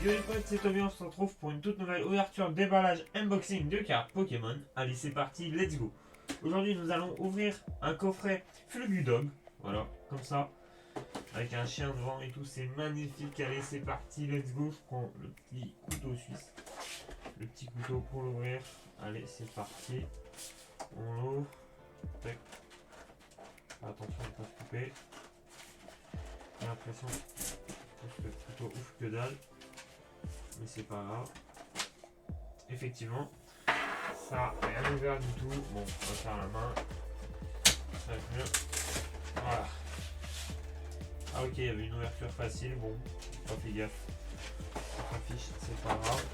Salut les potes, c'est Tommy, on se retrouve pour une toute nouvelle ouverture, déballage, unboxing de cartes Pokémon. Allez, c'est parti, let's go. Aujourd'hui, nous allons ouvrir un coffret Flugudog, voilà, comme ça, avec un chien devant et tout, c'est magnifique. Allez, c'est parti, let's go. Je prends le petit couteau suisse, le petit couteau pour l'ouvrir. Allez, c'est parti, on l'ouvre. Tac. Attention de ne pas se couper. J'ai l'impression que le couteau ouf que dalle. Mais c'est pas grave. Effectivement, ça n'a rien ouvert du tout. Bon, on va faire la main. Ça va être mieux. Voilà. Ah ok, il y avait une ouverture facile. Bon, pas fait gaffe. Ça s'affiche, c'est pas grave.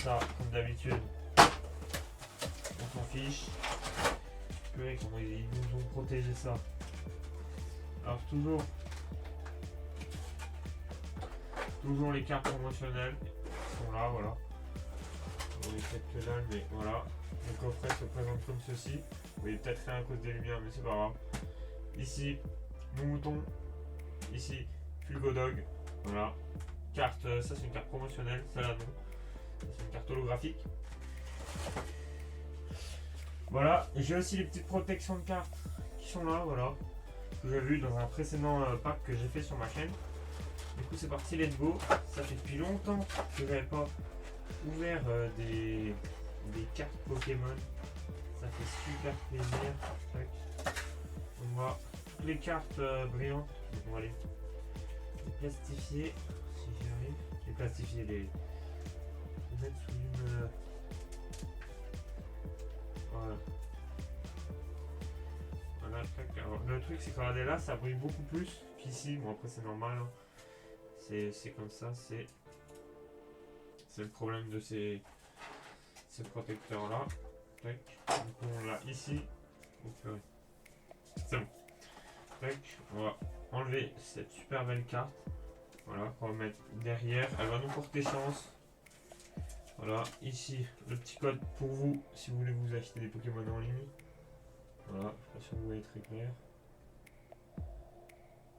Ça, comme d'habitude, on s'en fiche. Purée, comment ils nous ont protégé ça. Alors toujours les cartes promotionnelles sont là, voilà. On les fait que dalle, mais voilà. Le coffret se présente comme ceci. Vous voyez peut-être rien à cause des lumières, mais c'est pas grave. Ici, mon mouton. Ici, Fulgodog. Voilà. Carte, ça c'est une carte promotionnelle, celle-là non. Ça c'est une carte holographique. Voilà. Et j'ai aussi les petites protections de cartes qui sont là, voilà. Que j'ai vu dans un précédent pack que j'ai fait sur ma chaîne. Du coup c'est parti, let's go. Ça fait depuis longtemps que j'avais pas ouvert des cartes Pokémon. Ça fait super plaisir. Tac. On voit toutes les cartes brillantes. Donc on va les plastifier si j'y arrive. Les plastifier, les mettre sous une. Voilà. Voilà, tac. Alors, le truc c'est que regardez là, ça brille beaucoup plus qu'ici. Bon après c'est normal. Hein. C'est comme ça, c'est le problème de ces protecteurs là. Tac. Donc on l'a ici. C'est bon. Tac. On va enlever cette super belle carte. Voilà, on va mettre derrière. Elle va nous porter chance. Voilà, ici le petit code pour vous si vous voulez vous acheter des Pokémon en ligne. Voilà, je sais pas si vous voyez très clair.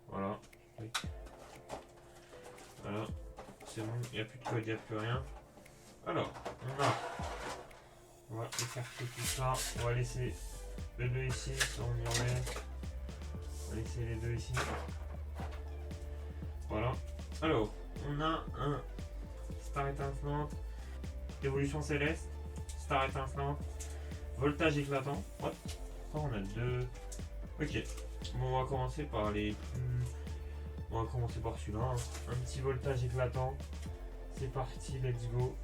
Voilà. Tac. Voilà, c'est bon, il n'y a plus de code, il n'y a plus rien. Alors, on va écarter tout ça. On va laisser les deux ici, ça on y enlève. On va laisser les deux ici. Voilà. Alors, on a un Star étincelante, évolution céleste, Star étincelante, voltage éclatant. What? Pourquoi on a deux? Ok. Bon, on va commencer par les plus. On va commencer par celui-là. Hein. Un petit voltage éclatant. C'est parti, let's go.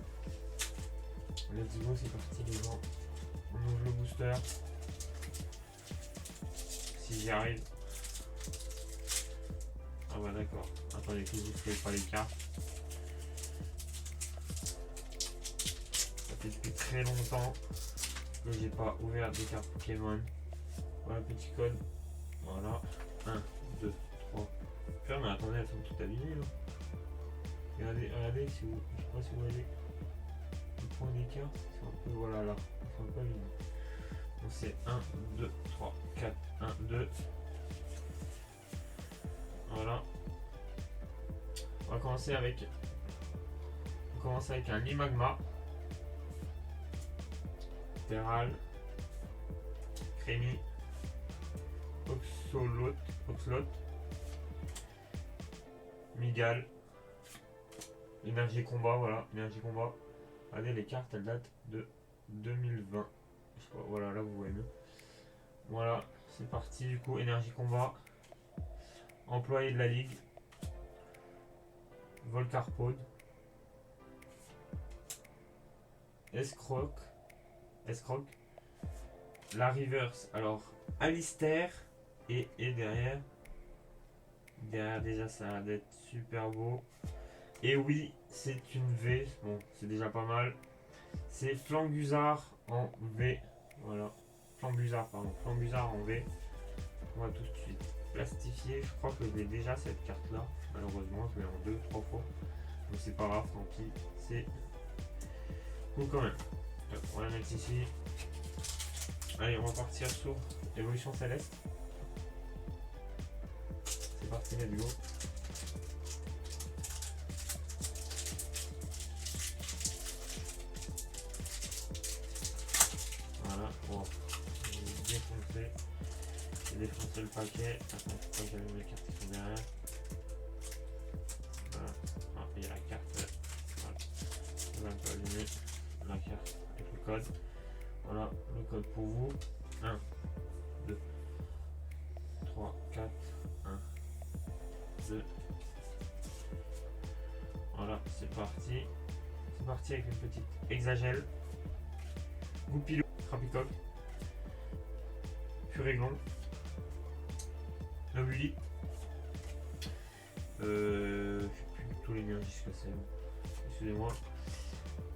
Let's go, c'est parti les gens. On ouvre le booster. Si j'y arrive. Ah bah d'accord. Attendez que vous ne trouvez pas les cartes. Ça fait depuis très longtemps que j'ai pas ouvert des cartes Pokémon. Voilà, petit code. Voilà. 1, 2, 3. Putain, mais attendez, elles sont toutes abîmées là. Regardez si vous. Je sais pas si vous voyez. Le point d'écart, c'est un peu. Voilà là. C'est un peu abîmé. Donc c'est 1, 2, 3, 4, 1, 2. Voilà. On va commencer avec. On commence avec un Limagma. Terral. Crémy. Oxlot. Migal. Énergie combat, voilà, énergie combat. Regardez, les cartes elles datent de 2020. Je sais pas, voilà, là vous voyez mieux. Voilà, c'est parti du coup, énergie combat. Employé de la ligue. Volcarpod. Escroc. La reverse, alors Alistair et derrière déjà ça a l'air d'être super beau. Et oui, c'est une V, bon c'est déjà pas mal. C'est Flanguzard en V, voilà. Flanguzard en V. On va tout de suite plastifier. Je crois que je l'ai déjà cette carte là, malheureusement je l'ai en 2-3 fois. Mais c'est pas grave, tant pis, c'est cool quand même. On va la mettre ici. Allez, on va partir sur évolution céleste. C'est parti, let's go. J'ai défoncé le paquet. Attends, pourquoi j'allume les cartes qui sont derrière. Voilà. Ah, il y a la carte. Voilà. Je vais un peu allumer la carte avec le code. Voilà, le code pour vous. 1, 2, 3, 4, 1, 2. Voilà, c'est parti. C'est parti avec une petite hexagel. Goupilou, Crapicoque. Furéglon. Nobuli. Je sais plus tous les miens jusqu'à c'est. Excusez-moi.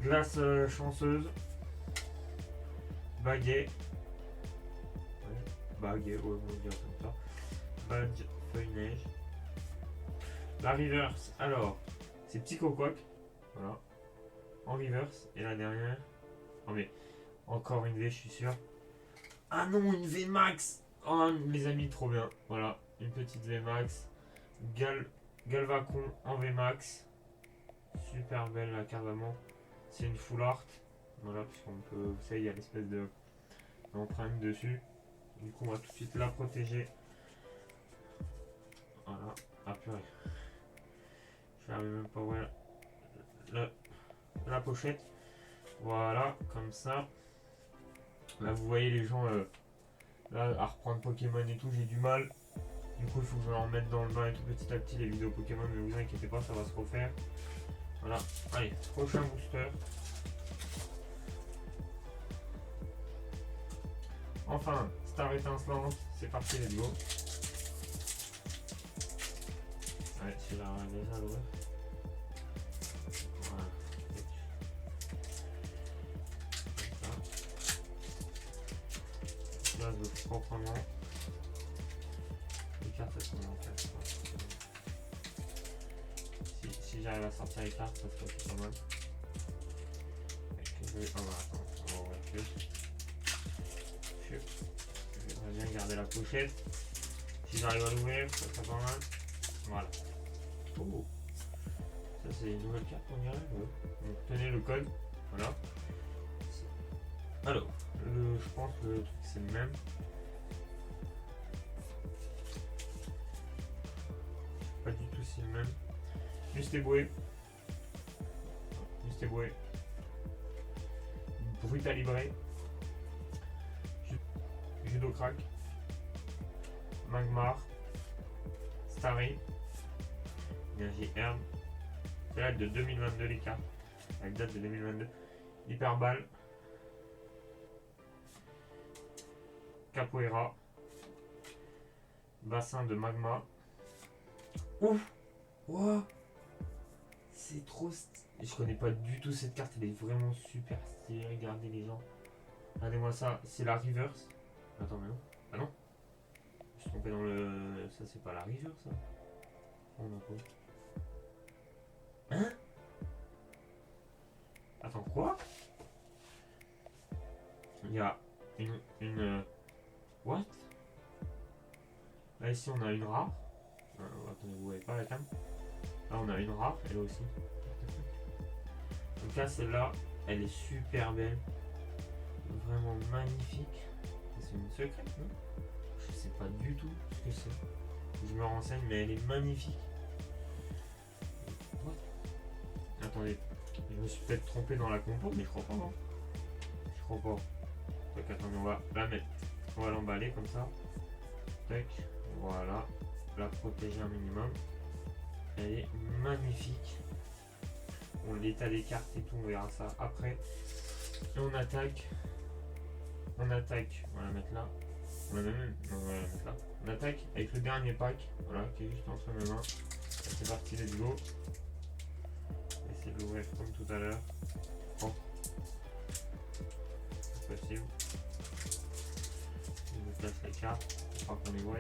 Glace chanceuse. Baguet. Ouais, baguet, ouais, on va dire comme ça. Badge, feuille neige. La reverse, alors, c'est Psychoquack. Voilà. En reverse. Et la dernière. Oh, mais encore une V, je suis sûr. Ah non, une V Max. Oh, les amis, trop bien. Voilà, une petite V Max. Galvacon en V Max. Super belle la carte vraiment. C'est une full art. Voilà, puisqu'on peut, vous savez, il y a l'espèce d'empreinte dessus. Du coup, on va tout de suite la protéger. Voilà. Ah purée. Je n'arrive même pas à voir la pochette. Voilà, comme ça. Là, vous voyez les gens là, à reprendre Pokémon et tout, j'ai du mal. Du coup, il faut que je me remette dans le bain et tout petit à petit les vidéos Pokémon, mais vous inquiétez pas, ça va se refaire. Voilà. Allez, prochain booster. Enfin, Star étincelante, c'est parti, let's go. Ouais, c'est là déjà l'ouvert. Voilà. Là, je veux proprement. Les cartes, elles sont en 4. Si j'arrive à sortir les cartes, ça serait pas mal. Oh, bah, attends, on va ouvrir plus. J'aimerais bien garder la pochette. Si j'arrive à l'ouvrir, ça serait pas mal. Voilà. Oh, ça c'est une nouvelle carte, on dirait. Ouais. Donc tenez le code. Voilà. Alors, je pense que le truc c'est le même. Pas du tout si le même. Mustéboué. Mustéboué. Brutalibré. Judocrack. Magmar. Starry. Énergie herbe. C'est la date de 2022 les cartes. Avec date de 2022. Hyperball. Capoeira. Bassin de magma. Ouf. Wow. C'est trop stylé. Je connais pas du tout cette carte, elle est vraiment super stylée. Regardez les gens. Regardez-moi ça, c'est la reverse. Attends, mais non. Ah non. Je suis trompé dans le. Ça, c'est pas la reverse, ça. On a quoi? Hein? Attends, quoi? Il y a une. What? Là, ici, on a une rare. Attendez, vous voyez pas la cam? Là, on a une rare, elle aussi. Donc là, celle-là, elle est super belle. Vraiment magnifique. C'est une secrète, non? Je sais pas du tout ce que c'est. Je me renseigne, mais elle est magnifique. What? Attendez, je me suis peut-être trompé dans la compo, mais je crois pas, non? Je crois pas. Donc attendez, on va la mettre. On va l'emballer comme ça. Tac, voilà. La protéger un minimum. Elle est magnifique. Bon, l'état des cartes et tout, on verra ça après. Et on attaque. On attaque. On va la mettre là. On va même. Non, on va la mettre là. On attaque avec le dernier pack. Voilà, qui est juste entre mes mains. C'est parti, let's go. Essayez de l'ouvrir comme tout à l'heure. Bon. C'est possible. Je place les cartes. Je crois qu'on les voit.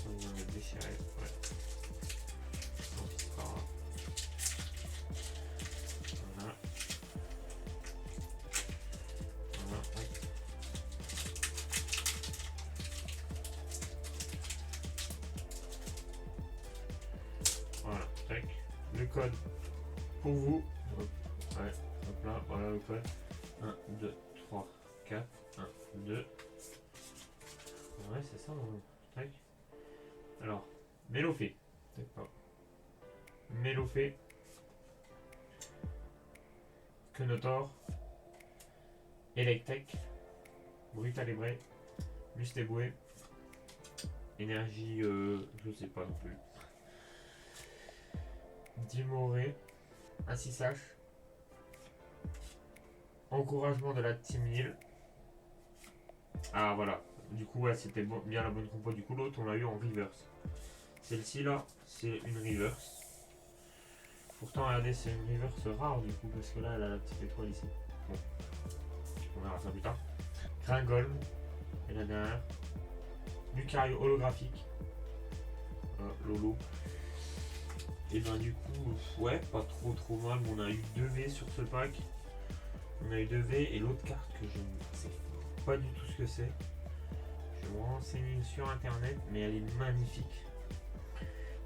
On va les déchirer. Ouais. Donc, il sera. Voilà. Voilà. Voilà. Tac. Le code pour vous. Hop. Ouais. Hop là. Voilà le code. 1, 2, 3, 4. 1, 2. Ouais, c'est ça. Tac. Alors, Mélofée. D'accord. Mélofée. Kenotor. Electek. Brutalebré. Mustéboué. Énergie, je sais pas non plus. Dimoré. Assisage. Encouragement de la Team Nil. Ah voilà. Du coup, ouais, c'était bien la bonne compo. Du coup, l'autre, on l'a eu en reverse. Celle-ci là, c'est une reverse. Pourtant, regardez, c'est une reverse rare du coup, parce que là, elle a la petite étoile ici. Bon, on verra ça plus tard. Gringolm, et la dernière. Lucario holographique. Lolo. Et ben du coup, ouais, pas trop mal. On a eu 2 V sur ce pack. On a eu 2 V et l'autre carte que je ne sais pas du tout ce que c'est. Je vais me renseigner sur internet, mais elle est magnifique.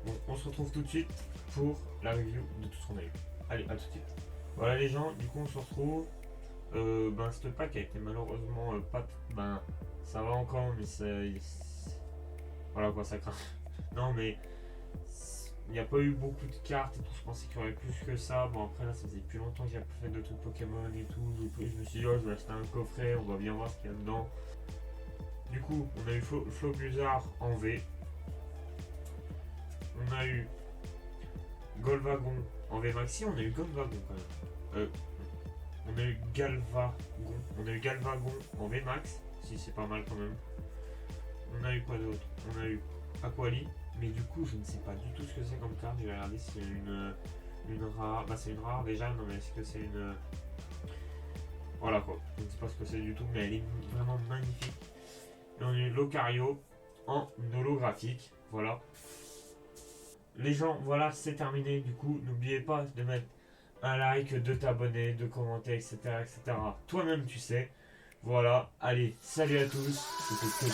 Bon, on se retrouve tout de suite pour la review de tout ce qu'on a eu. Allez, à tout de suite. Voilà les gens, du coup on se retrouve. Ce pack a été malheureusement pas... ça va encore, mais c'est... Voilà quoi, ça craint. Non mais... Il n'y a pas eu beaucoup de cartes et tout, je pensais qu'il y aurait plus que ça. Bon après là ça faisait plus longtemps que j'ai pas fait de trucs Pokémon et tout. Je me suis dit oh je vais acheter un coffret, on va bien voir ce qu'il y a dedans. Du coup on a eu Flobuzard en V. On a eu Golvagon en V Maxi, on a eu Golvagon quand même. On a eu Galvagon en V Max, si c'est pas mal quand même. On a eu quoi d'autre? On a eu Aquali, mais du coup je ne sais pas du tout ce que c'est comme carte. Je vais regarder si c'est une rare. Bah c'est une rare déjà, non mais est-ce que c'est une. Voilà quoi, je ne sais pas ce que c'est du tout, mais elle est vraiment magnifique. Et on a eu Locario en holographique, voilà. Les gens, voilà, c'est terminé. Du coup, n'oubliez pas de mettre un like, de t'abonner, de commenter, etc. etc. Toi-même, tu sais. Voilà, allez, salut à tous. C'était Tony.